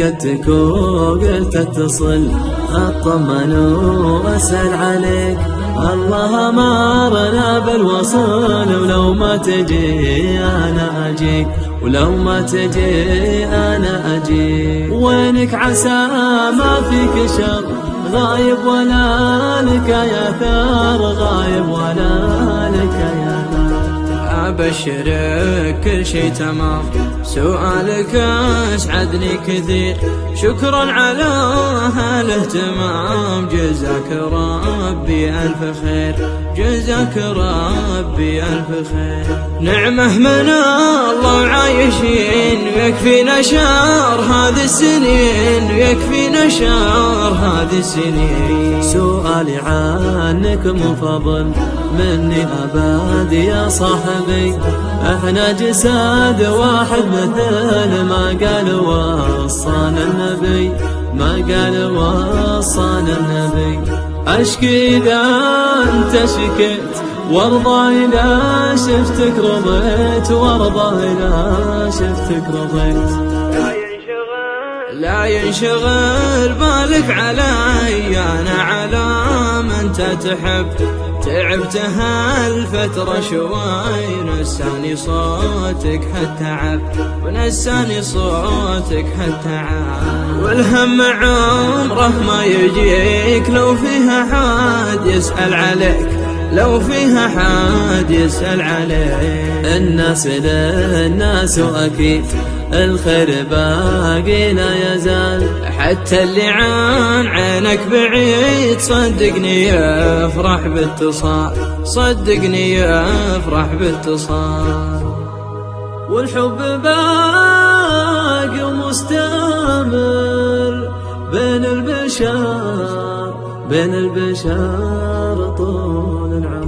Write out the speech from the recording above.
فقدتك وقلت اتصل اطمن واسأل عليك. الله امرنا بالوصل ولو ما تجي انا اجيك، ولو ما تجي انا اجيك. وينك عسى ما فيك شر، غايب ولا لك يا ثار، غايب ولا لك يا ثار. أبشرك كل شي تمام، سؤالك أسعدني كثير، شكرا على هالاهتمام. جزاك ربي ألف خير، جزاك ربي ألف خير. نعمة من الله عايشين، ويكفينا شهر هذه السنين، ويكفينا شهر هذه السنين. سؤالي عنك مو فضل مني أبد يا صاحبي، احنا جسد واحد مثل ما قال وصانا النبي، ما قال وصانا النبي. اشكي اذا انت شكيت، وارضى اذا شفتك رضيت، وارضى اذا شفتك رضيت. لا ينشغل بالك علي، أنا على ما أنت تحب. تعبت هالفترة شوي، نساني صوتك هالتعب، ونساني صوتك هالتعب. والهم عمره ما يجيك لو فيها حد يسأل عليك، لو فيها حد يسأل عليك. الناس للناس وأكيد الخير باقي لا يزال، حتى اللي عن عينك بعيد صدقني يفرح باتصال، صدقني يفرح باتصال. والحب باقي ومستمر بين البشر، بين البشر طول العمر.